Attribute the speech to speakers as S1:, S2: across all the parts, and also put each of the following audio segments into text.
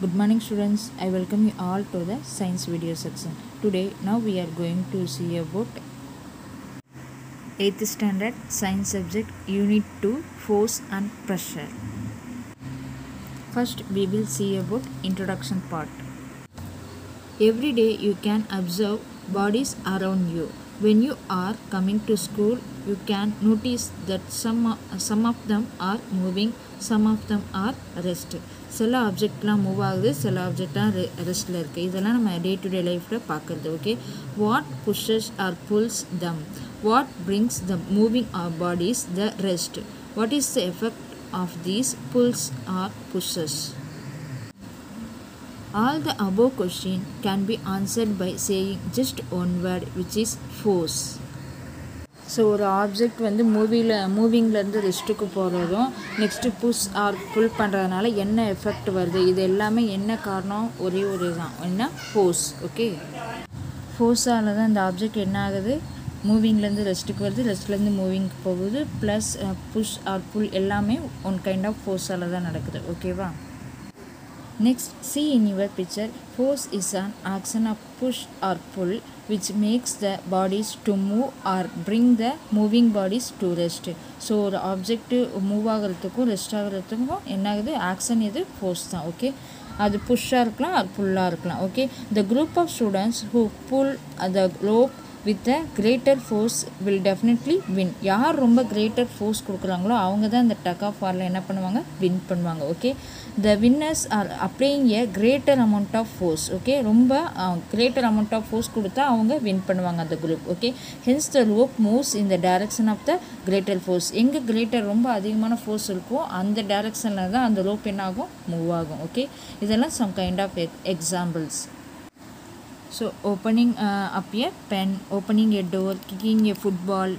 S1: Good morning students, I welcome you all to the science video section. Today now we are going to see about 8th standard science subject unit 2 force and pressure. First we will see about introduction part. Every day you can observe bodies around you. When you are coming to school, you can notice that some of them are moving, some of them are rest. சில ஆப்ஜெக்ட்லாம் move ஆகுது, சில ஆப்ஜெக்ட்லாம் ரெஸ்ட்டில் இருக்குது. இதெல்லாம் நம்ம day to day லைஃப்பில் பார்க்குறது. Okay, what pushes or pulls them, what brings the moving or bodies the rest, what is the effect of these pulls or pushes. All the above questions can be answered by saying just one word, which is force. So ஒரு object வந்து மூவிங்லேருந்து ரெஸ்ட்டுக்கு போகிறதும் next push R புல் பண்ணுறதுனால என்ன effect வருது, இது எல்லாமே என்ன காரணம், ஒரே ஒரு தான், என்ன ஃபோர்ஸ். ஓகே, ஃபோர்ஸால் தான் இந்த ஆப்ஜெக்ட் என்ன ஆகுது, மூவிங்லேருந்து ரெஸ்ட்டுக்கு வருது, ரெஸ்ட்லேருந்து மூவிங்க்கு போகுது, ப்ளஸ் புஷ் ஆர் புல் எல்லாமே ஒன் கைண்ட் ஆஃப் ஃபோர்ஸால் தான் நடக்குது. ஓகேவா. Next, see in your picture, force is an action of push or pull which makes the bodies to move or bring the moving bodies to rest. So ஒரு object move ஆகிறதுக்கும் rest ஆகிறதுக்கும் என்ன ஆகுது, action இது force தான். Okay, அது புஷ்ஷாக இருக்கலாம், அது புல்லாக இருக்கலாம். Okay, the group of students who pull the rope with a greater force will definitely win. யார் ரொம்ப greater force கொடுக்குறாங்களோ அவங்க தான் இந்த டக் ஆஃப் வாரில் என்ன பண்ணுவாங்க, வின் பண்ணுவாங்க. Okay, the winners are applying a greater amount of force. Okay, ரொம்ப greater amount of force கொடுத்தா அவங்க வின் பண்ணுவாங்க அந்த group. Okay, hence the rope moves in the direction of the greater force. எங்கே greater ரொம்ப அதிகமான force இருக்கோ அந்த டைரக்ஷனில் தான் அந்த ரோப் என்ன ஆகும், மூவ் ஆகும். ஓகே, இதெல்லாம் some kind of examples. So opening up a pen, opening a door, kicking a football,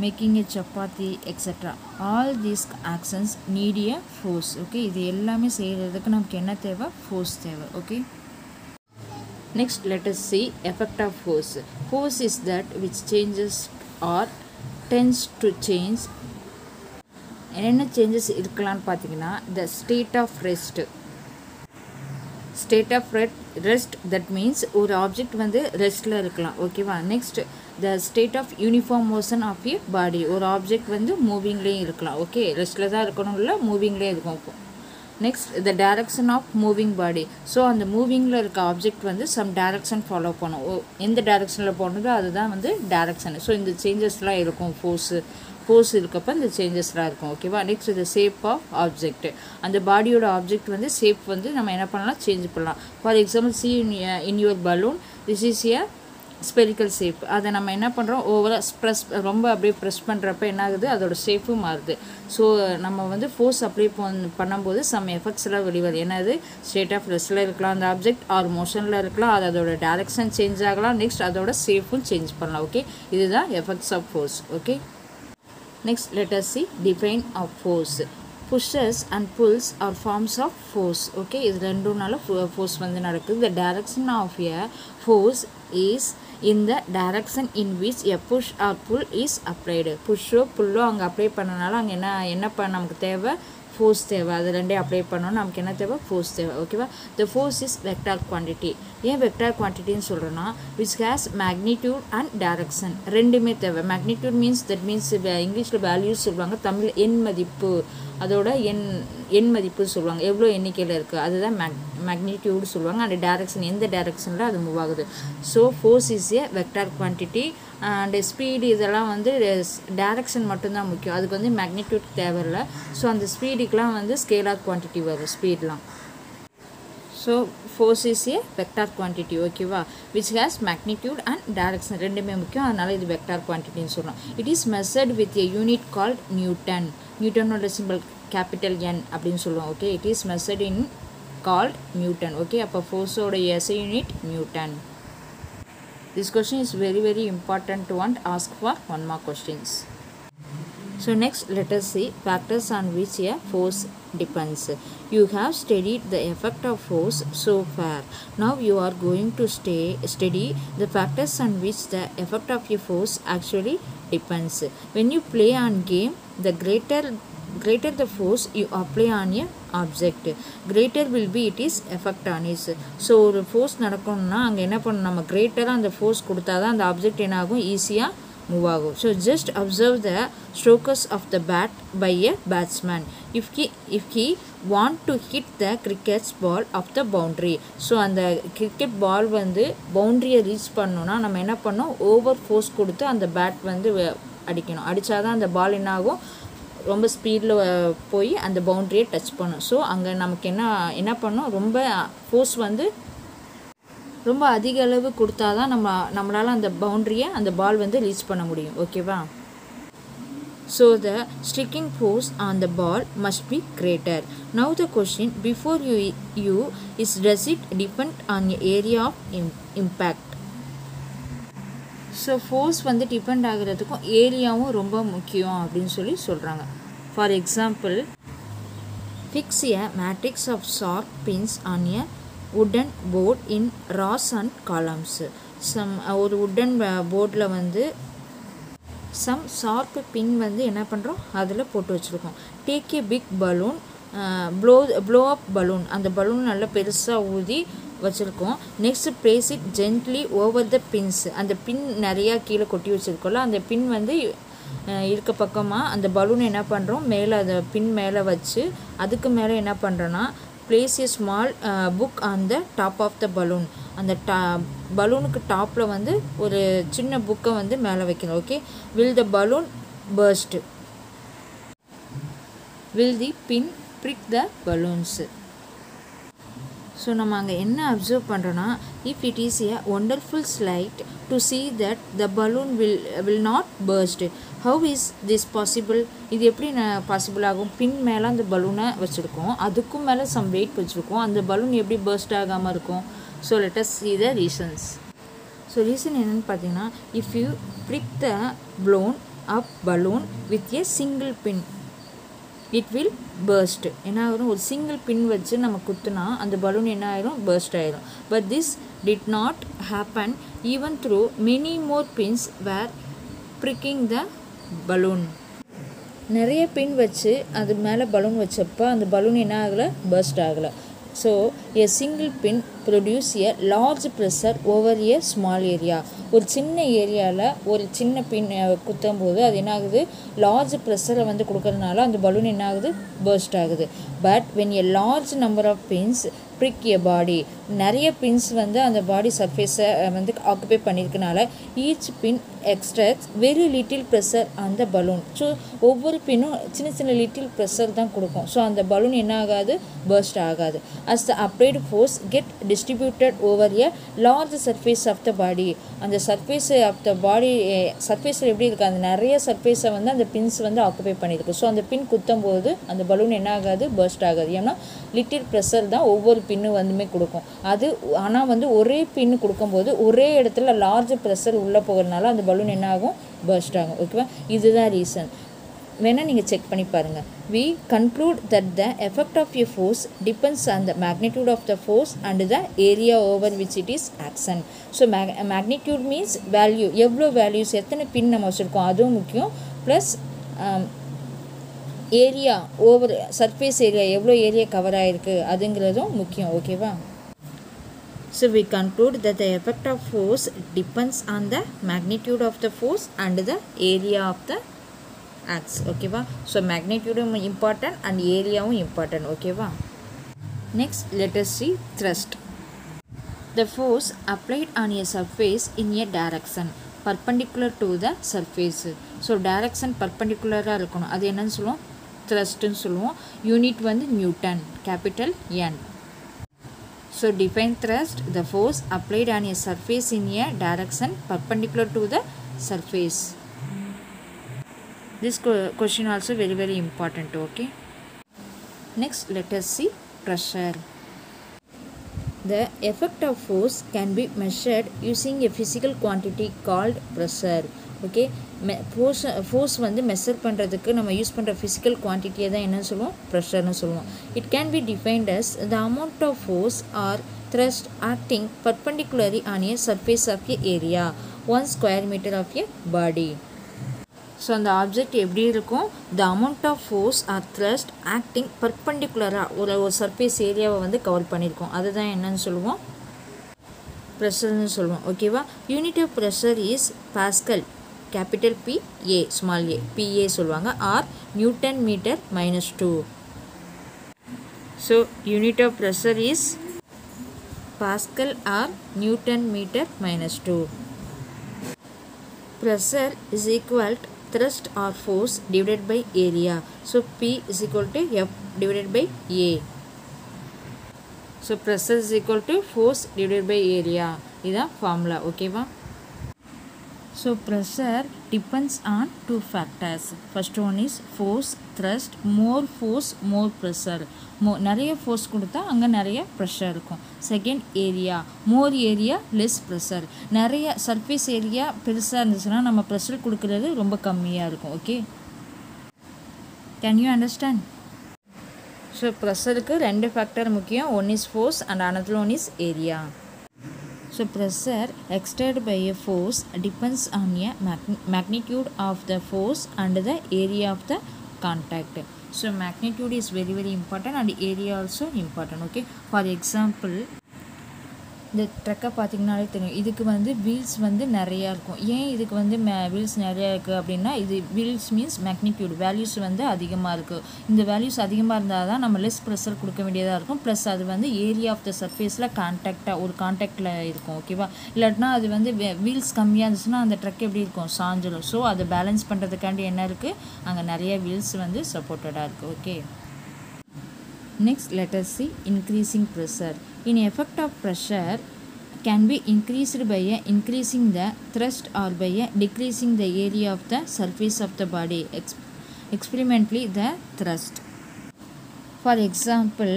S1: making a chapati, etc. All these actions need a force. Okay, இது எல்லாமே செய்கிறதுக்கு நமக்கு என்ன தேவை, ஃபோர்ஸ் தேவை. Okay, next let us see effect of force. Force is that which changes or tends to change. என்ன changes இருக்கலாம்னு பார்த்தீங்கன்னா, the state of rest. State of rest, that means ஒரு ஆப்ஜெக்ட் வந்து ரெஸ்ட்டில் இருக்கலாம். ஓகேவா. Next the state of uniform motion of a body, ஒரு object வந்து மூவிங்லேயும் இருக்கலாம். ஓகே, ரெஸ்ட்டில் தான் இருக்கணும், இல்லை மூவிங்லேயும் இருக்கும். Next the direction of moving body. So அந்த மூவிங்கில் இருக்க ஆப்ஜெக்ட் வந்து சம் டைரக்ஷன் ஃபாலோ பண்ணும். எந்த டைரக்ஷனில் போனதோ அதுதான் வந்து டைரக்ஷன். ஸோ இந்த சேஞ்சஸ்லாம் இருக்கும், ஃபோர்ஸ் இருக்கப்போ இந்த சேஞ்சஸ்லாம் இருக்கும். ஓகேவா. Next the shape of object, அந்த பாடியோட ஆப்ஜெக்ட் வந்து ஷேப் வந்து நம்ம என்ன பண்ணலாம், சேஞ்ச் பண்ணலாம். For example, C in your balloon, this is a spherical shape. அதை நம்ம என்ன பண்ணுறோம், ஓவராக ரொம்ப அப்படியே ப்ரெஸ் பண்ணுறப்ப என்ன ஆகுது, அதோட ஷேப்பும் மாறுது. ஸோ நம்ம வந்து ஃபோர்ஸ் அப்ளை பண்ணும்போது சம் எஃபெக்ட்ஸ் எல்லாம் வெளிவருது. என்னது, ஸ்டேட் ஆஃப் ரெஸ்ட்டில் இருக்கலாம் அந்த ஆப்ஜெக்ட், ஆர் மோஷனில் இருக்கலாம், அது அதோட டைரக்ஷன் சேஞ்ச் ஆகலாம், நெக்ஸ்ட் அதோட ஷேப்பும் சேஞ்ச் பண்ணலாம். ஓகே, இதுதான் effects of force. Okay, next let us see define of force. Pushes and pulls are forms of force. Okay, இது ரெண்டுனால force வந்து நடக்குது. The direction of a force is in the direction in which a push or pull is applied. புஷ்ஷோ புல்லோ அங்கே apply பண்ணனால அங்கே என்ன நமக்கு தேவை, force தேவை. அது ரெண்டே அப்ளை பண்ணோம், நமக்கு என்ன தேவை, ஃபோர்ஸ் தேவை. ஓகேவா. The force is vector quantity. ஏன் வெக்டார் குவான்டிட்டின்னு சொல்கிறோன்னா, which has magnitude and direction, ரெண்டுமே தேவை. மேக்னிடியூட் மீன்ஸ் தட் மீன்ஸ் இங்கிலீஷில் வேல்யூஸ் சொல்லுவாங்க, தமிழ் எண் மதிப்பு, அதோட எண் மதிப்பு சொல்லுவாங்க, எவ்வளோ எண்ணிக்கையில் இருக்குது அதுதான் மேக்னிடியூடு சொல்லுவாங்க. அண்ட் டைரக்ஷன், எந்த டைரக்ஷனில் அது மூவ் ஆகுது. So force is a vector quantity. And speed இதெல்லாம் வந்து டைரக்ஷன் மட்டும்தான் முக்கியம், அதுக்கு வந்து மேக்னிடியூட் தேவையில்லை. ஸோ அந்த ஸ்பீடுக்கெலாம் வந்து ஸ்கேலார் குவான்டிட்டி வரும் ஸ்பீட்லாம். So force is a vector quantity. ஓகேவா, which has magnitude and direction ரெண்டுமே முக்கியம், அதனால் இது வெக்டார் குவான்டிட்டின்னு சொல்கிறோம். It is measured with a unit called newton. நியூட்டனோட சிம்பிள் கேபிட்டல் என் அப்படின்னு சொல்லுவோம். Okay, it is measured in called newton. Okay, அப்போ ஃபோர்ஸோட SI unit newton. This question is very very important to ask for one more questions. So next let us see factors on which a force depends. You have studied the effect of force so far. Now you are going to study the factors on which the effect of a force actually depends. When you play on game, the greater greater the force you apply on a object, greater will be it is effect on it. So ஒரு force நடக்கணும்னா அங்கே என்ன பண்ணணும், நம்ம கிரேட்டராக அந்த force கொடுத்தா தான் அந்த ஆப்ஜெக்ட் என்ன ஆகும், ஈஸியாக மூவ் ஆகும். So just observe the strokes of the bat by a batsman if he want to hit the cricket's ball of the boundary. So அந்த கிரிக்கெட் பால் வந்து பவுண்ட்ரியை ரீச் பண்ணணும்னா நம்ம என்ன பண்ணோம், ஓவர் ஃபோர்ஸ் கொடுத்து அந்த பேட் வந்து அடிக்கணும். அடித்தாதான் அந்த பால் என்ன ஆகும், ரொம்ப ஸ்பீடில் போய் அந்த பவுண்ட்ரியை டச் பண்ணும். ஸோ அங்கே நமக்கு என்ன பண்ணணும், ரொம்ப ஃபோர்ஸ் வந்து ரொம்ப அதிக அளவு கொடுத்தா தான் நம்மளால் அந்த பவுண்ட்ரியை அந்த பால் வந்து ரீச் பண்ண முடியும். ஓகேவா? So the striking force on the ball must be greater. Now the question before you is does it depend on area of impact. So force வந்து டிபெண்ட் ஆகிறதுக்கும் ஏரியாவும் ரொம்ப முக்கியம் அப்படின்னு சொல்கிறாங்க. For example, fix a matrix of sharp pins on a wooden board in rows and columns. ஒரு வுடன் போர்டில் வந்து சம் ஷார்ப் பின் வந்து என்ன பண்ணுறோம், அதில் போட்டு வச்சுருக்கோம். Take a big balloon, blow up balloon, அந்த பலூன் நல்லா பெருசாக ஊதி வச்சுருக்கோம். Next place it gently over the pins. அந்த பின் நிறையா கீழே கொட்டி வச்சுருக்கோம்ல, அந்த பின் வந்து இருக்க பக்கமாக அந்த பலூன் என்ன பண்ணுறோம், மேலே அந்த பின் மேலே வச்சு அதுக்கு மேலே என்ன பண்ணுறோன்னா place a small book on the top of the balloon. அந்த பலூனுக்கு டாப்பில் வந்து ஒரு சின்ன புக்கை வந்து மேலே வைக்கணும். Okay. will the balloon burst, will the pin prick the balloons. So நம்ம அங்கே என்ன அப்சர்வ் பண்ணுறோன்னா, if it is a wonderful sight to see that the balloon will not burst. how is this possible? இது எப்படி possible ஆகும்? பின் மேலே அந்த பலூனை வச்சுருக்கோம், அதுக்கும் மேலே சம் வெயிட் வச்சுருக்கோம், அந்த பலூன் எப்படி பர்ஸ்ட் ஆகாமல் இருக்கும்? So let us see the reasons. So reason என்னென்னு பார்த்தீங்கன்னா, if you prick the blown up balloon with a single pin, it will burst. என்ன ஆகிரும், ஒரு சிங்கிள் பின் வச்சு நம்ம குத்துனா அந்த பலூன் என்ன ஆயிரும், பர்ஸ்ட் ஆயிரும். But this did not happen even through many more pins where pricking the balloon. நிறைய பின் வச்சு அது மேலே பலூன் வச்சப்போ அந்த பலூன் என்ன ஆகலை, பர்ஸ்ட் ஆகலை. So a single pin produce a large pressure over a small area. ஒரு சின்ன ஏரியாவில் ஒரு சின்ன பின் குத்தும் போது அது என்ன ஆகுது, லார்ஜ் ப்ரெஷரை வந்து கொடுக்கறதுனால அந்த பலூன் என்ன ஆகுது, பர்ஸ்ட் ஆகுது. But when a large number of pins prick a body, நிறைய பின்ஸ் வந்து அந்த பாடி சர்ஃபேஸை வந்து ஆக்குபை பண்ணியிருக்கனால each pin extracts very little pressure அந்த பலூன். ஸோ ஒவ்வொரு பின்னும் சின்ன சின்ன லிட்டில் ப்ரெஷர் தான் கொடுக்கும். ஸோ அந்த பலூன் என்ன ஆகாது, பர்ஸ்ட் ஆகாது. As the applied force get distributed over a large surface of the body. அந்த சர்ஃபேஸ் ஆஃப் த பாடி சர்ஃபேஸில் எப்படி இருக்குது, அந்த நிறைய சர்ஃபேஸை வந்து அந்த பின்ஸ் வந்து ஆக்குபை பண்ணியிருக்கு. ஸோ அந்த பின் குத்தும் போது அந்த பலூன் என்ன ஆகாது, பர்ஸ்ட் ஆகாது. ஏன்னா லிட்டில் ப்ரெஷர் தான் ஒவ்வொரு பின்னு வந்துமே கொடுக்கும். அது ஆனால் வந்து ஒரே பின்னு கொடுக்கும்போது ஒரே இடத்துல லார்ஜ் ப்ரெஷர் உள்ளே போகிறதுனால அந்த பலூன் என்ன ஆகும், பர்ஸ்ட் ஆகும். ஓகேவா? இதுதான் ரீசன். வேணால் நீங்கள் செக் பண்ணி பாருங்கள். we conclude that the effect of a force depends on the magnitude of the force and the area over which it is action. So magnitude means value, எவ்வளோ வேல்யூஸ், எத்தனை பின் நம்ம வச்சுருக்கோம் அதுவும் முக்கியம். Plus area over surface area எவ்வளோ area cover ஆகிருக்கு அதுங்கிறதும் முக்கியம். ஓகேவா? So we conclude that the effect of force depends on the magnitude of the force and the area of the acts. ஓகேவா? ஸோ மேக்னிடியூடும் இம்பார்ட்டன்ட் அண்ட் ஏரியாவும் important. ஓகேவா? Next let us see thrust. The force applied on a surface in a direction perpendicular to the surface. So direction பர்பண்டிகுலராக இருக்கணும். அது என்னன்னு சொல்லுவோம், த்ரஸ்ட்டுன்னு சொல்லுவோம். யூனிட் வந்து newton, capital N. So define thrust, the force applied on a surface in a direction perpendicular to the surface. This question also very very important. Okay. Next let us see pressure. The effect of force can be measured using a physical quantity called pressure. Okay, force வந்து measure பண்ணுறதுக்கு நம்ம use பண்ணுற physical குவான்டிட்டியை தான் என்ன சொல்லுவோம், ப்ரெஷர்னு சொல்லுவோம். It can be defined as the amount of force or thrust acting perpendicularly on a surface of a area 1 square meter of a body. So அந்த ஆப்ஜெக்ட் எப்படி இருக்கும், the amount of force or thrust acting பர்பண்டிகுலராக ஒரு surface ஏரியாவை வந்து cover பண்ணியிருக்கோம். அதுதான் என்னன்னு சொல்லுவோம், ப்ரெஷர்னு சொல்லுவோம். ஓகேவா. Unit of pressure is pascal, capital P A small a PA சொல்லுவாங்க, or newton metre -2. So unit of pressure is Pascal or Newton meter -2. Pressure is equal to thrust or force divided by area. So P is equal to F divided by A. So pressure is equal to force divided by area. This is the formula. Okay va? So pressure depends on two factors. First one is force, thrust. More force, more pressure. நிறைய force கொடுத்தா அங்கே நிறைய pressure இருக்கும். Second area, more area less pressure. நிறைய surface area பெருசாக இருந்துச்சுன்னா நம்ம pressure கொடுக்குறது ரொம்ப கம்மியாக இருக்கும். Okay, can you understand? So ப்ரெஷருக்கு ரெண்டு ஃபேக்டர் முக்கியம், one is force and another one is area. So pressure exerted by a force depends on a magnitude of the force and the area of the contact. So magnitude is very important and area also important. Okay, for example இந்த ட்ரக்கை பார்த்திங்கனாலே தெரியும், இதுக்கு வந்து wheels வந்து நிறையா இருக்கும். ஏன் இதுக்கு வந்து வீல்ஸ் நிறையா இருக்குது அப்படின்னா, இது வீல்ஸ் மீன்ஸ் மேக்னிடியூட் வேல்யூஸ் வந்து அதிகமாக இருக்குது. இந்த வேல்யூஸ் அதிகமாக இருந்தால் தான் நம்ம லெஸ் ப்ரெஷர் கொடுக்க வேண்டியதாக இருக்கும். ப்ளஸ் அது வந்து ஏரியா ஆஃப் த சர்ஃபேஸில் ஒரு கான்டாக்டில் இருக்கும். ஓகேவா. இல்லாட்டினா அது வந்து வீல்ஸ் கம்மியாக இருந்துச்சுன்னா அந்த ட்ரக் எப்படி இருக்கும், சாஞ்சிடும். ஸோ அதை பேலன்ஸ் பண்ணுறதுக்காண்டி என்ன இருக்குது, அங்கே நிறைய வீல்ஸ் வந்து சப்போர்ட்டடாக இருக்குது. Okay, next let us see increasing pressure. In effect of pressure can be increased by increasing the thrust or by decreasing the area of the surface of the body, experimentally the thrust. For example,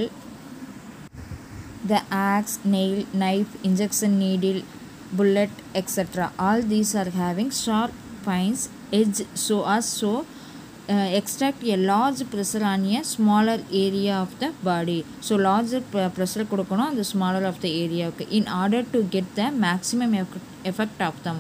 S1: the axe, nail, knife, injection needle, bullet, etc. All these are having sharp points, edge, so extract a large pressure on a smaller area of the body. So larger pressure கொடுக்கணும் அந்த smaller of the area in order to get the maximum effect of them.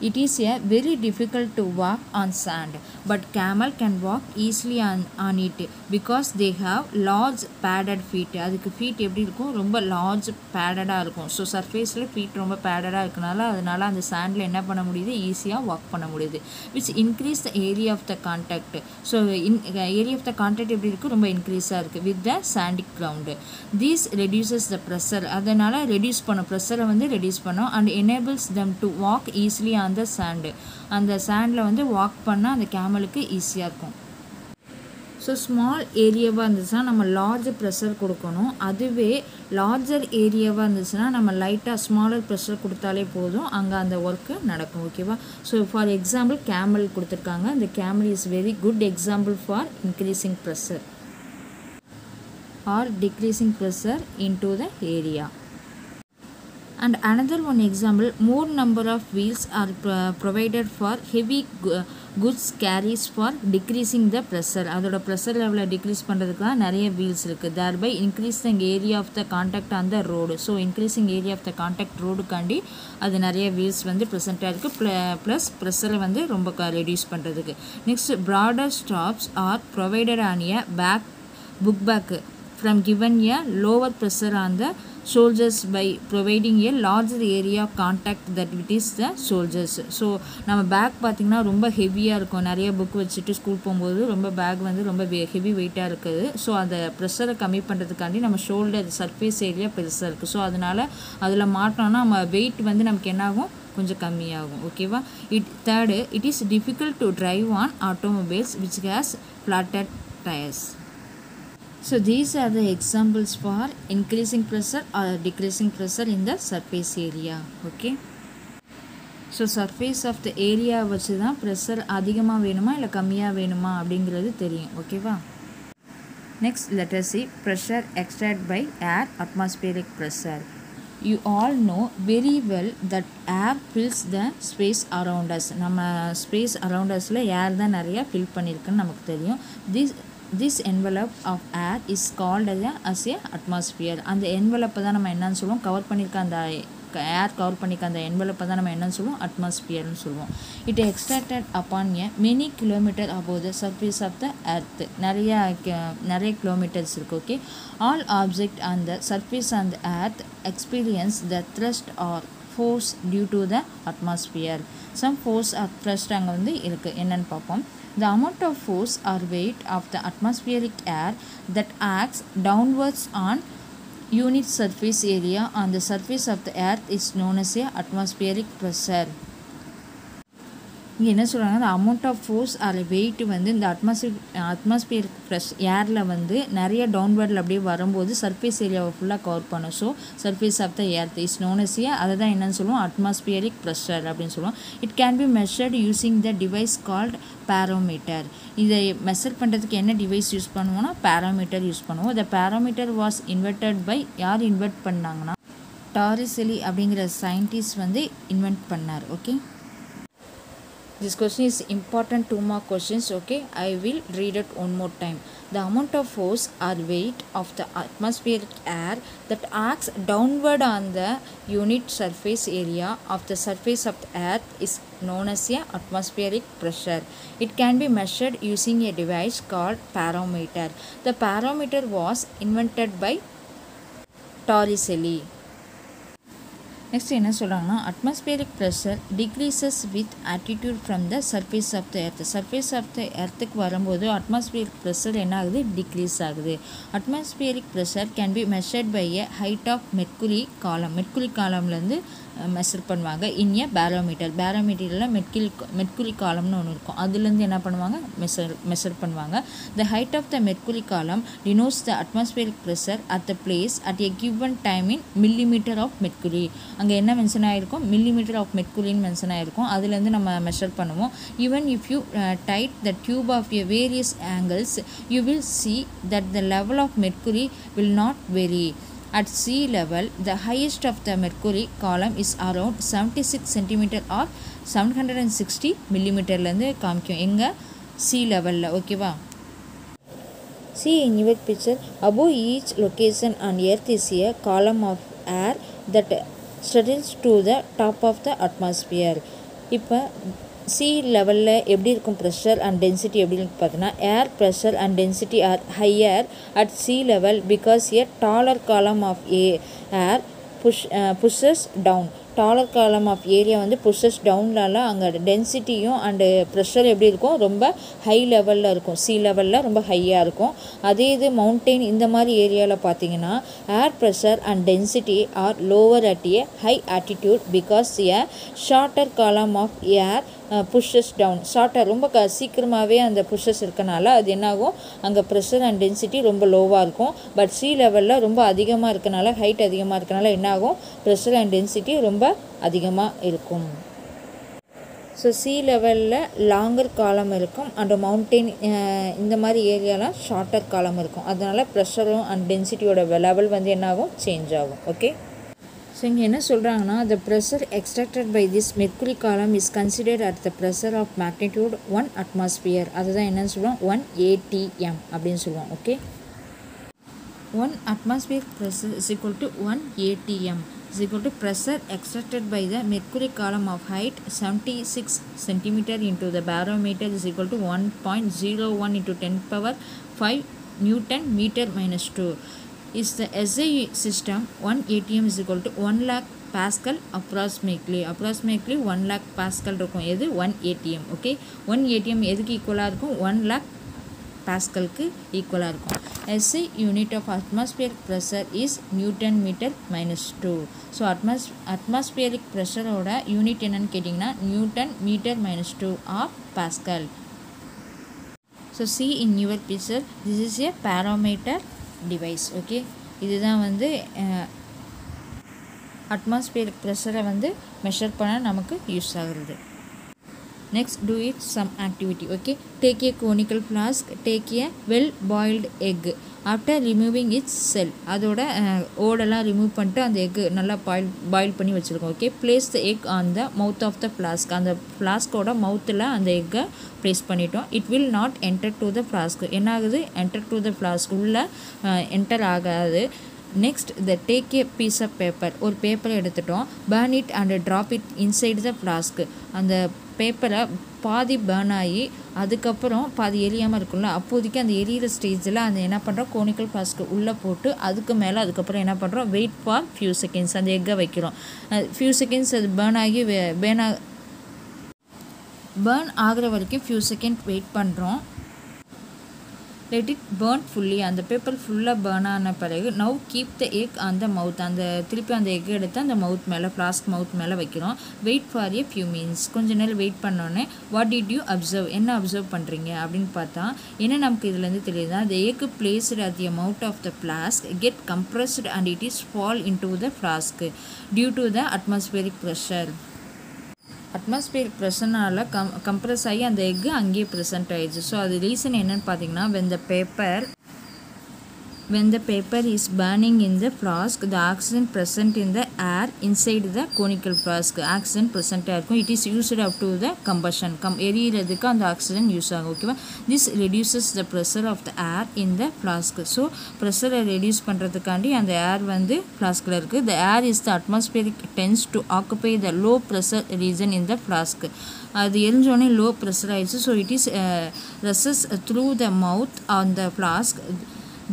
S1: It is very difficult to walk on sand, but camel can walk easily on it because they have large padded feet. அதுக்கு feet எப்படி இருக்கும், ரொம்ப large padded-ஆக இருக்கும். So சர்ஃபேஸில் feet ரொம்ப padded-ஆக இருக்கனால அதனால் அந்த சாண்டில் என்ன பண்ண முடியுது, ஈஸியாக வாக் பண்ண முடியுது. which increase the area of the contact. So area of the contact எப்படி இருக்குது, ரொம்ப இன்க்ரீஸாக இருக்குது with the sandy ground. This reduces the pressure. அதனால் ரெடியூஸ் பண்ணும், ப்ரெஷரை வந்து ரெடியூஸ் பண்ணும் and enables them to walk easily on the sand. அந்த சாண்டில் வந்து வாக் பண்ணால் அந்த கேமலுக்கு ஈஸியாக இருக்கும். ஸோ ஸ்மால் ஏரியாவாக இருந்துச்சுன்னா நம்ம லார்ஜ் ப்ரெஷர் கொடுக்கணும். அதுவே லார்ஜர் ஏரியாவாக இருந்துச்சுன்னா நம்ம லைட்டாக ஸ்மாலர் ப்ரெஷர் கொடுத்தாலே போதும், அங்கே அந்த ஒர்க்கு நடக்கும். ஓகேவா. ஸோ ஃபார் எக்ஸாம்பிள் கேமல் கொடுத்துருக்காங்க. இந்த camel is very good example for increasing pressure or decreasing pressure into the area. And another one example, more number of wheels are provided for heavy goods carries for decreasing the pressure. அதோட pressure லெவலை degrees பண்ணுறதுக்கு தான் நிறைய wheels இருக்குது. thereby increasing area of the contact on the road. So increasing area of the contact ரோடுக்காண்டி அது நிறைய wheels வந்து ப்ரெசென்ட்டாக இருக்குது. ப்ளஸ் ப்ரெஷரை வந்து ரொம்ப ரெடியூஸ் பண்ணுறதுக்கு. Next, broader straps are provided on a book back from given a lower pressure on the soldiers by providing a larger area of contact that it is the soldiers. So நம்ம back பார்த்திங்கன்னா ரொம்ப ஹெவியாக இருக்கும். நிறைய book வச்சுட்டு school போகும்போது ரொம்ப back வந்து ரொம்ப ஹெவி வெயிட்டாக இருக்குது. ஸோ அந்த ப்ரெஷரை கம்மி பண்ணுறதுக்காண்டி நம்ம ஷோல்டர் சர்ஃபேஸ் ஏரியா பெருசாக இருக்குது. ஸோ அதனால் அதில் மாட்டோம்னா நம்ம வெயிட் வந்து நமக்கு என்னாகும், கொஞ்சம் கம்மியாகும். ஓகேவா. Third, it is difficult to drive on automobiles which has flattered tyres. So these are the examples for increasing pressure or decreasing pressure in the surface area. Okay. So surface of the area வச்சு தான் pressure அதிகமாக வேணுமா இல்லை கம்மியாக வேணுமா அப்படிங்கிறது தெரியும். ஓகேவா. Next, let us see pressure exerted by air, atmospheric pressure. You all know very well that air fills the space around us. நம்ம ஸ்பேஸ் அரவுண்ட் அஸில் ஏர் தான் நிறையா ஃபில் பண்ணியிருக்குன்னு நமக்கு தெரியும். This envelope of air is called as a atmosphere. அந்த envelope தான் நம்ம என்னன்னு சொல்லுவோம், கவர் பண்ணியிருக்க அந்த ஏர் கவர் பண்ணிக்க அந்த என்வலப்பை தான் நம்ம என்னன்னு சொல்லுவோம், அட்மாஸ்பியர்னு சொல்லுவோம். It extracted upon a many kilometre above the surface of the earth. நிறைய கிலோமீட்டர்ஸ் இருக்குது. Okay, all object on the surface on the earth experience the thrust or force due to the atmosphere. Some force or thrust அங்கே வந்து இருக்குது, என்னன்னு பார்ப்போம். The amount of force or weight of the atmospheric air that acts downwards on unit surface area on the surface of the earth is known as a atmospheric pressure. இங்கே என்ன சொல்கிறாங்க, அந்த amount of force or weight வந்து இந்த atmosphere ஏரில் வந்து நிறைய டவுன்வர்டில் அப்படியே வரும்போது சர்ஃபேஸ் ஏரியாவை ஃபுல்லாக கவர் பண்ணும். So surface of the earth is known as அதை தான் என்னன்னு சொல்லுவோம், அட்மாஸ்பியரிக் ப்ரெஷர் அப்படின்னு சொல்லுவோம். It can be measured using the device called barometer. இதை மெஷர் பண்ணுறதுக்கு என்ன டிவைஸ் யூஸ் பண்ணுவோம்னா பேரோமீட்டர் யூஸ் பண்ணுவோம். The barometer was invented by, யார் இன்வெர்ட் பண்ணாங்கன்னா டாரிசெலி அப்படிங்கிற சயின்டிஸ்ட் வந்து இன்வென்ட் பண்ணார். Okay, this question is important, 2 more questions. Okay, I will read it one more time. The amount of force or weight of the atmospheric air that acts downward on the unit surface area of the surface of the earth is known as a atmospheric pressure. It can be measured using a device called barometer. The barometer was invented by Torricelli. Next என்ன சொல்கிறாங்கன்னா, atmospheric pressure decreases with altitude from the surface of the earth. Surface of the எர்த்துக்கு வரும்போது atmospheric pressure என்ன ஆகுது, decrease ஆகுது. Atmospheric pressure can be measured by a height of mercury column. Mercury காலம்லேருந்து measure பண்ணுவாங்க. In a barometer. பேரோமீட்டரில் mercury காலம்னு ஒன்று இருக்கும், அதுலேருந்து என்ன பண்ணுவாங்க, மெஷர் பண்ணுவாங்க. The height of the mercury column denotes the atmospheric pressure at the place at a given time in millimetre of mercury. அங்கே என்ன மென்ஷன் ஆகிருக்கும், மில்லிமீட்டர் ஆஃப் மெர்க்குரின்னு மென்ஷன் ஆகிருக்கும், அதுலேருந்து நம்ம மெஷர் பண்ணுவோம். ஈவன் இஃப் யூ டைட் the tube of a various angles you will see that the level of mercury will not vary. At sea level, the highest of the mercury column is around 76 cm or 760 mm காமிக்கும் எங்க sea level. ஓகேவா? See in your picture, above each location on earth is a column of air that straddles to the top of the atmosphere. இப்போ sea லெவலில் எப்படி இருக்கும் pressure and density எப்படி இருக்கு பார்த்தீங்கன்னா, air pressure and density are higher at sea level because a taller column of air pushes down. Taller column of area வந்து pushes டவுன்லால அங்கே டென்சிட்டியும் and pressure எப்படி இருக்கும், ரொம்ப ஹை லெவலில் இருக்கும். சி லெவலில் ரொம்ப ஹையாக இருக்கும். அதே இது மவுண்டெயின் இந்த மாதிரி ஏரியாவில் பார்த்தீங்கன்னா air pressure and density are lower at a high altitude because a shorter column of air pushes down. Shorter ரொம்ப சீக்கிரமாகவே அந்த புஷஸ் இருக்கனால அது என்னாகும், அங்கே ப்ரெஷர் அண்ட் டென்சிட்டி ரொம்ப லோவாக இருக்கும். பட் சி லெவலில் ரொம்ப அதிகமாக இருக்கனால, ஹைட் அதிகமாக இருக்கனால என்னாகும், ப்ரெஷர் அண்ட் டென்சிட்டி ரொம்ப அதிகமாக இருக்கும். ஸோ சி லெவலில் லாங்கர் காலம் இருக்கும் அண்ட் மவுண்டெயின் இந்த மாதிரி ஏரியாலாம் ஷார்ட்டர் காலம் இருக்கும். அதனால் ப்ரெஷரும் அண்ட் டென்சிட்டியோட லெவல் வந்து என்னாகும், சேஞ்ச் ஆகும். ஓகே, ஸோ இங்கே என்ன சொல்கிறாங்கன்னா, the pressure extracted by this mercury column is considered at the pressure of magnitude 1 atmosphere. அதுதான் என்னன்னு சொல்லுவோம், 1 ATM அப்படின்னு சொல்லுவோம். Okay, 1 atmospheric pressure is equal to 1 ATM is equal to pressure extracted by the mercury column of height 76 cm into the barometer is equal to 1.01 into 10 power 5 Newton meter minus 2. Is the SI system 1 ATM is equal to 1 lakh Pascal approximately 1 lakh Pascal இருக்கும். எது 1 ATM. Okay, 1 ATM எதுக்கு ஈக்குவலாக இருக்கும், 1 lakh பாஸ்கலுக்கு ஈக்குவலாக இருக்கும். SI unit of atmospheric pressure is newton metre minus 2. So atmospheric ப்ரெஷரோட unit என்னன்னு கேட்டிங்கன்னா newton metre minus 2 of pascal. So see in your picture, this is a barometer device. Okay, இதுதான் வந்து அட்மாஸ்பியரிக் ப்ரெஷரை வந்து மெஷர் பண்ண நமக்கு யூஸ் ஆகுறது. Next, do it some activity. Okay, take a conical flask, take a well boiled egg. After removing its cell, அதோட ஓடெல்லாம் remove பண்ணிட்டு அந்த எக் நல்லா பாயில் பண்ணி வச்சுருக்கோம். Okay, place the egg on the mouth of the flask. அந்த ஃப்ளாஸ்கோட மவுத்தில் அந்த எக்கை place பண்ணிட்டோம். It will not enter to the flask. என்ன ஆகுது, என்டர் டு த ஃப்ளாஸ்க், உள்ளே என்டர் ஆகாது. Next the take a piece of paper, ஒரு பேப்பரை எடுத்துட்டோம், burn it and drop it inside the ஃப்ளாஸ்க்கு. அந்த பேப்பரை பாதி பேர்ன் ஆகி அதுக்கப்புறம் பாதி எரியாமல் இருக்கும்ல, அப்போதைக்கு அந்த எரியிற ஸ்டேஜில் அந்த என்ன பண்ணுறோம், கோனிக்கல் ஃப்ளாஸ்க்கு உள்ளே போட்டு அதுக்கு மேலே அதுக்கப்புறம் என்ன பண்ணுறோம், வெயிட் ஃபார் ஃபியூ செகண்ட்ஸ் அந்த எக்கை வைக்கிறோம். ஃபியூ செகண்ட்ஸ் அது பேர்ன் ஆகிற வரைக்கும் ஃபியூ செகண்ட் வெயிட் பண்ணுறோம். லெட் இட் பேர்ன் ஃபுல்லி, அந்த பேப்பர் ஃபுல்லாக பேர்ன் ஆன பிறகு now keep the egg on the mouth, அந்த திருப்பி அந்த எக் எடுத்து அந்த மவுத் மேலே ஃப்ளாஸ்க் மவுத் மேலே வைக்கிறோம். Wait for a few minutes, கொஞ்சம் நேரம் வெயிட் பண்ணோன்னே வாட் டிட் யூ அப்சர்வ், என்ன அப்சர்வ் பண்ணுறீங்க அப்படின்னு பார்த்தா என்ன நமக்கு இதுலேருந்து தெரியுதுன்னா, the egg placed at the mouth of the flask get compressed and it is fall in to the flask due to the atmospheric pressure. Atmosphere ப்ரெஷர்னால் கம்ப்ரெஸ் ஆகி அந்த எக்கு அங்கேயே ப்ரெசென்ட் ஆயிடுச்சு. ஸோ அது ரீசன் என்னென்னு பார்த்தீங்கன்னா, when the paper is burning in the flask, the oxygen present in the air inside the conical flask, oxygen present ஆயிருக்கும். It is used up to the combustion, எரியறதுக்கு அந்த oxygen use ஆகும். ஓகேவா, this reduces the pressure of the air in the flask. So ப்ரெஷரை reduce பண்ணுறதுக்காண்டி அந்த ஏர் வந்து ஃப்ளாஸ்கில் இருக்குது. the air is the atmospheric tends to occupy the low pressure region in the flask. அது எரிஞ்சோடனே low pressure ஆயிடுச்சு. So it is rushes through the mouth on the flask.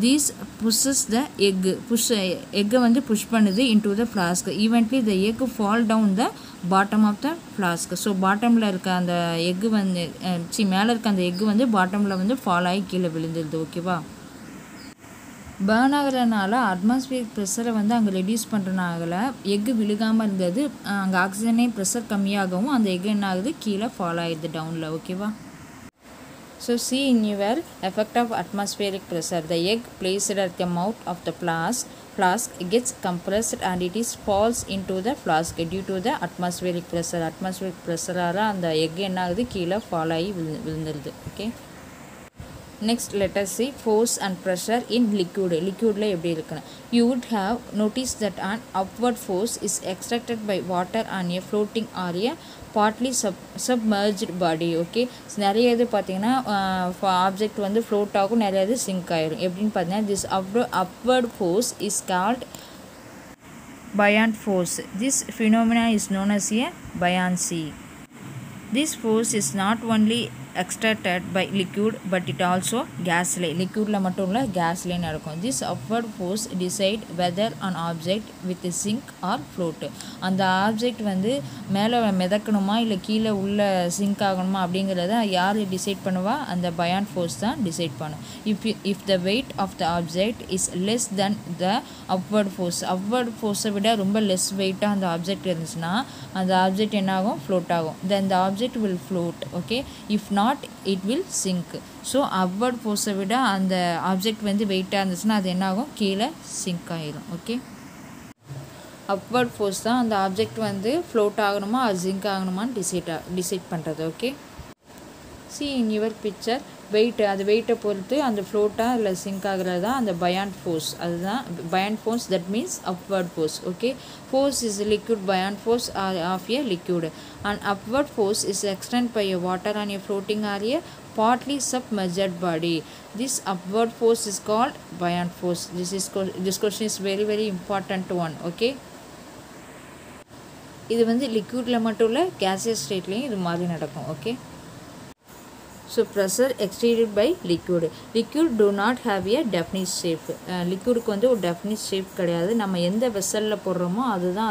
S1: These pushes the egg, எக்கை வந்து push பண்ணுது into the flask. Eventually the egg fall down the bottom of the flask. So பாட்டமில் இருக்க அந்த egg வந்து மேலே இருக்க அந்த எக்கு வந்து பாட்டமில் வந்து ஃபால் ஆகி கீழே விழுந்துருது. ஓகேவா, பேர்ன் ஆகிறதுனால அட்மாஸ்பியர் ப்ரெஷரை வந்து அங்கே ரெடியூஸ் பண்ணுறனால எக்கு விழுகாமல் இருந்தது. அங்கே ஆக்சிஜனே ப்ரெஷர் கம்மியாகவும் அந்த எக்கு என்ன ஆகுது, கீழே ஃபால் ஆகிடுது டவுனில். ஓகேவா, so see in your effect of atmospheric pressure, the egg placed at the mouth of the flask gets compressed and it is falls into the flask due to the atmospheric pressure. Atmospheric pressure ஆல அந்த egg என்ன ஆகுது, கீழே fall ஆகி விழுந்துருது. Okay, next let us see force and pressure in liquidல எப்படி இருக்குன்னு. You would have noticed that an upward force is exerted by water on a floating or a partly submerged body. Okay, நிறைய இது பார்த்தீங்கன்னா object வந்து float ஆகும், நிறைய இது சிங்க் ஆயிடும். எப்படின்னு பார்த்தீங்கன்னா, this upward force is called buoyant force. This phenomenon is known as a buoyancy. This force is not only extracted by liquid but it also gasல, liquidல மட்டும் இல்லை gasல நடக்கும். This upward force decide whether an object with a sink or float, அந்த object வந்து மேலே மிதக்கணுமா இல்லை கீழே உள்ள sink ஆகணுமா அப்படிங்கிறத யார் டிசைட் பண்ணுவா, அந்த buoyant force தான் டிசைட் பண்ணும். if the weight of the object is less than the upward force விட ரொம்ப லெஸ் வெயிட்டாக அந்த ஆப்ஜெக்ட் இருந்துச்சுன்னா அந்த ஆப்ஜெக்ட் என்ன ஆகும், ஃப்ளோட் ஆகும். then the object will float. okay, if not it will sink. So upward ஃபோர்ஸை விட அந்த ஆப்ஜெக்ட் வந்து வெயிட்டாக இருந்துச்சுன்னா அது என்ன ஆகும், கீழே சிங்க் ஆகிடும். ஓகே, அப்வர்ட் ஃபோர்ஸ் தான் அந்த ஆப்ஜெக்ட் வந்து ஃப்ளோட் ஆகணுமா அது சிங்க் ஆகணுமான்னு டிசைட் பண்ணுறது. Okay, see in your picture, weight, அது வெயிட்டை பொறுத்து அந்த ஃப்ளோட்டாக இல்லை சிங்க் ஆகிறது தான் அந்த buoyant force. அதுதான் buoyant force, that means upward force. okay, force is liquid buoyant force of a liquid. An upward force is extended by a water on a floating or a partly submerged body. This upward force is called buoyant force. This question is very very important one. okay, இது வந்து லிக்விடில் மட்டும் இல்லை gaseous ஸ்டேட்லேயும் இது மாதிரி நடக்கும். Okay, so pressure exerted by liquid do not have a definite shape. லிக்விடுக்கு வந்து ஒரு definite shape கிடையாது. நம்ம எந்த வெசலில் போடுறோமோ அதுதான்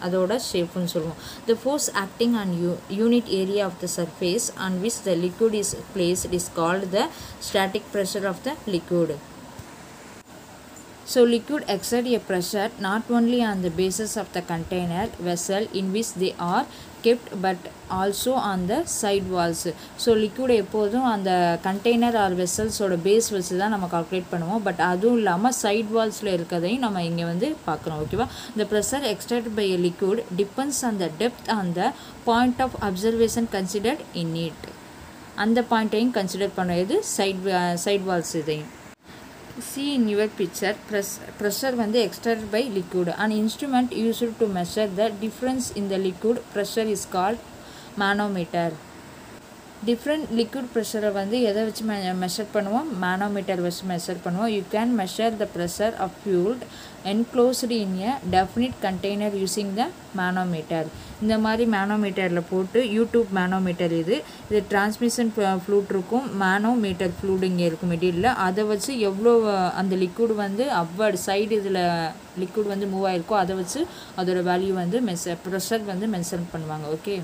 S1: அதோட ஷேப்புன்னு சொல்லுவோம். the force acting on unit area of the surface on which the liquid is placed is called the static pressure of the liquid. So liquid exert a pressure not only on the basis of the container vessel in which they are kept but also on the side walls. So liquid எப்போதும் அந்த container R வெசல்ஸோட base வச்சு தான் நம்ம calculate பண்ணுவோம். But அதுவும் இல்லாமல் side வால்ஸில் இருக்கிறதையும் நம்ம இங்கே வந்து பார்க்குறோம். ஓகேவா, the pressure exerted by a liquid depends on the depth on the point of observation considered in it. அந்த பாயிண்ட்டையும் கன்சிடர் பண்ணுறது சைட் வால்ஸ் இதையும். see in your picture, pressure வந்து exerted by liquid. An instrument used to measure the difference in the liquid pressure is called manometer. Different liquid ப்ரெஷரை வந்து எதை வச்சு measure பண்ணுவோம், manometer வச்சு மெஷர் பண்ணுவோம். You can measure the pressure of fluid enclosed in a definite container using the manometer. இந்த மாதிரி மேனோமீட்டரில் போட்டு யூடியூப் மேனோமீட்டர் இது டிரான்ஸ்மிஷன் ஃப்ளூட் இருக்கும், மேனோமீட்டர் ஃப்ளூட் இங்கே இருக்கும் மெட்டீரியலில். அதை வச்சு எவ்வளோ அந்த லிக்விட் வந்து அப்வர்ட் சைடு இதில் லிக்விட் வந்து மூவ் ஆகிருக்கோ அதை வச்சு அதோட வேல்யூ வந்து ப்ரெஷர் வந்து மென்ஷன் பண்ணுவாங்க. Okay,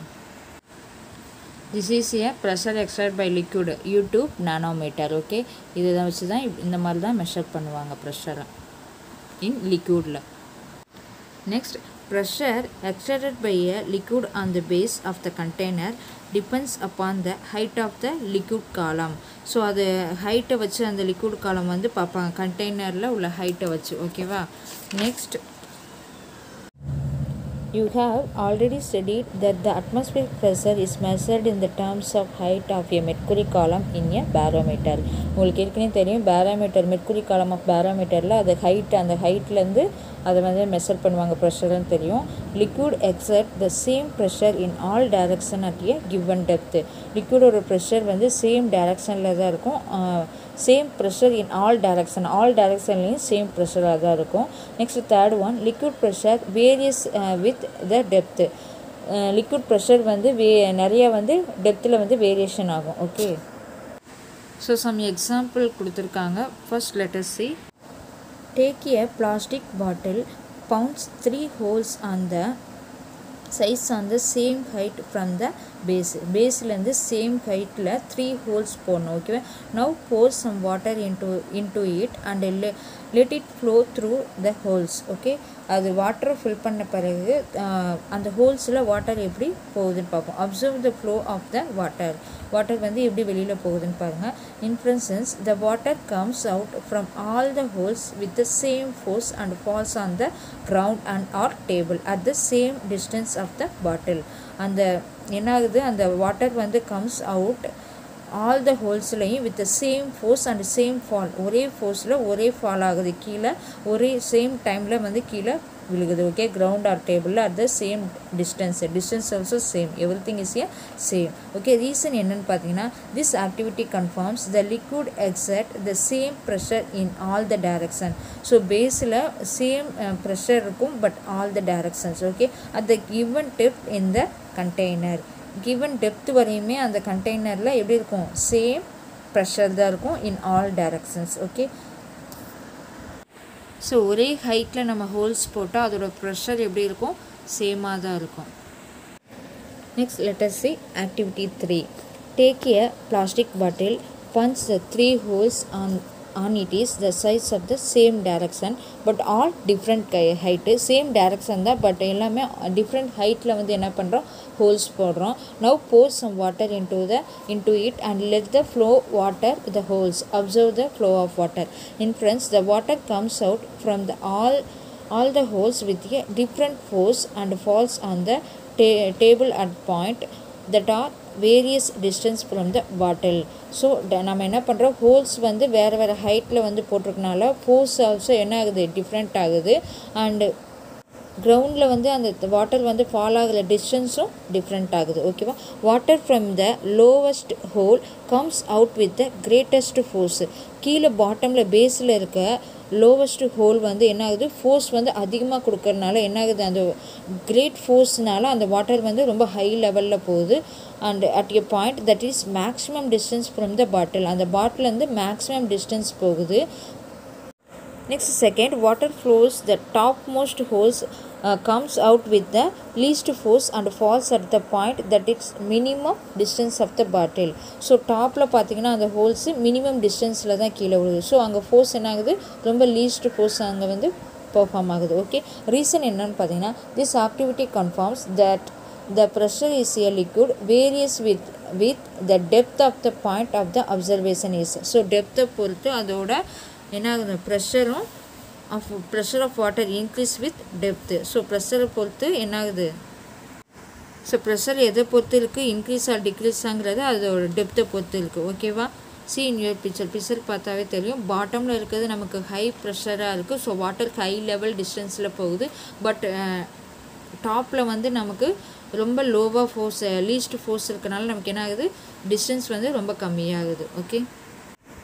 S1: this is a pressure exerted by liquid U-tube nanometer. Okay, இதை வச்சு தான் இந்த மாதிரி தான் மெஷர் பண்ணுவாங்க ப்ரெஷரை இன் லிக்விடில். Next, pressure exerted by a liquid on the base of the container depends upon the height of the liquid column. So அது ஹைட்டை வச்சு அந்த லிக்விட் காலம் வந்து பார்ப்பாங்க, கண்டெய்னரில் உள்ள ஹைட்டை வச்சு. ஓகேவா? Next, you have already studied that the atmospheric pressure is measured in the terms of height of a mercury column in a barometer. உங்களுக்கு ஏற்கனவே தெரியும் பேரோமீட்டர், மெர்க்குரி காலம் ஆஃப் பேரோமீட்டரில் அது ஹைட், அந்த ஹைட்லேருந்து அதை வந்து மெஷர் பண்ணுவாங்க ப்ரெஷர்னு தெரியும். Liquid exert the same pressure in all direction at a given depth. லிக்விடோட ப்ரெஷர் வந்து சேம் டைரக்ஷனில் தான் இருக்கும், சேம் ப்ரெஷர் இன் ஆல் டைரக்ஷன்லேயும் சேம் ப்ரெஷராக தான் இருக்கும். Next, third one, liquid pressure varies with the depth. Liquid pressure வந்து நிறைய வந்து டெப்த்தில் வந்து வேரியேஷன் ஆகும். ஓகே, ஸோ சம் எக்ஸாம்பிள் கொடுத்துருக்காங்க. First let us see. Take a plastic bottle, punch 3 holes on the sides on the same height from the base. Baseலேருந்து same ஹைட்டில் 3 holes போடணும். ஓகேவா? now pour some water into it and let it flow through the holes. Okay, அது வாட்டரை fill பண்ண பிறகு அந்த ஹோல்ஸில் water எப்படி போகுதுன்னு பார்ப்போம். Observe the flow of the water வந்து எப்படி வெளியில் போகுதுன்னு பாருங்கள். In for the water comes out from all the holes with the same force and falls on the ground and or table at the same distance of the bottle. அந்த என்ன ஆகுது, அந்த water வந்து கம்ஸ் அவுட் ஆல் த ஹோல்ஸ்லையும் with the same force and same fall, ஒரே ஃபோர்ஸில் ஒரே fall ஆகுது, கீழே ஒரே சேம் டைமில் வந்து கீழே விழுகுது. ஓகே, கிரவுண்ட் ஆர் டேபிளில் at the same distance also same, every thing is a same. Okay, reason என்னன்னு பார்த்தீங்கன்னா, this activity conforms the liquid exert the same pressure in all the direction. So பேஸில் same pressure இருக்கும் but all the directions. Okay, at the given depth in the container, given depth வரையுமே அந்த கண்டெய்னரில் எப்படி இருக்கும், same pressure தான் இருக்கும் in all directions. Okay, so ஒரே ஹைட்டில் நம்ம ஹோல்ஸ் போட்டால் அதோட ப்ரெஷர் எப்படி இருக்கும், சேமாக தான் இருக்கும். Next let us see activity 3. Take a plastic bottle, punch the 3 holes on it is the size of the same direction but all different height. Same direction தான் பட் எல்லாமே different heightல வந்து என்ன பண்ணுறோம், holes போடுறோம். Now pour some water into it and let the flow water the holes. Observe the flow of water. In front, the water comes out from the all the holes with a different force and falls on the table at point that are various distance from the bottle. So நம்ம என்ன பண்ணுறோம், holes வந்து வேறு ஹைட்டில் வந்து போட்டிருக்கனால force also என்ன ஆகுது, different ஆகுது. அண்டு கிரவுண்டில் வந்து அந்த வாட்டர் வந்து ஃபால் ஆகுற டிஸ்டன்ஸும் டிஃப்ரெண்ட் ஆகுது. ஓகேவா? Water from the lowest whole comes out with the greatest force. கீழே பாட்டமில் பேஸில் இருக்க லோவஸ்ட் ஹோல் வந்து என்ன ஆகுது, ஃபோர்ஸ் வந்து அதிகமாக கொடுக்கறதுனால என்ன ஆகுது, அந்த கிரேட் ஃபோர்ஸ்னால அந்த வாட்டர் வந்து ரொம்ப ஹை லெவலில் போகுது. And at a point that is maximum distance from the bottle, அந்த பாட்டிலேருந்து மேக்ஸிமம் டிஸ்டன்ஸ் போகுது. Next, second, water flows the topmost holes comes out with the least force and falls at the point that is minimum distance of the bottle. So டாப்பில் பார்த்தீங்கன்னா அந்த holes minimum டிஸ்டன்ஸில் தான் கீழே விழுது. ஸோ அங்கே force என்ன ஆகுது, ரொம்ப லீஸ்ட் ஃபோர்ஸ் அங்கே வந்து பெர்ஃபார்ம் ஆகுது. ஓகே, ரீசன் என்னன்னு பார்த்தீங்கன்னா, this activity conforms that the pressure is a liquid varies with the depth of the point of the observation is. So டெப்த்தை பொறுத்து அதோட என்ன ஆகுது, pressure of water increase with depth. So ப்ரெஷரை பொறுத்து என்ன ஆகுது, ஸோ ப்ரெஷர் எதை பொறுத்து இருக்குது, இன்க்ரீஸ் ஆர் டிக்ரீஸாங்கிறது அதோட டெப்த்தை பொறுத்து இருக்குது. ஓகேவா? சி இன் யூர் பிக்சர் பார்த்தாவே தெரியும், பாட்டமில் இருக்கிறது நமக்கு ஹை ப்ரெஷராக இருக்குது. ஸோ வாட்டர் ஹை லெவல் டிஸ்டன்ஸில் போகுது. பட் டாப்பில் வந்து நமக்கு ரொம்ப லோவாக ஃபோர்ஸ் லீஸ்ட் ஃபோர்ஸ் இருக்கனால நமக்கு என்ன ஆகுது, டிஸ்டன்ஸ் வந்து ரொம்ப கம்மியாகுது. ஓகே,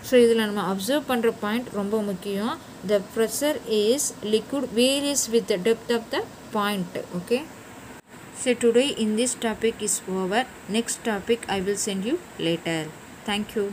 S1: ஸோ இதில் நம்ம அப்சர்வ் பண்ணுற பாயிண்ட் ரொம்ப முக்கியம். The pressure is liquid varies with the depth of the point. Okay, so today in this topic is over. Next topic I will send you later. Thank you.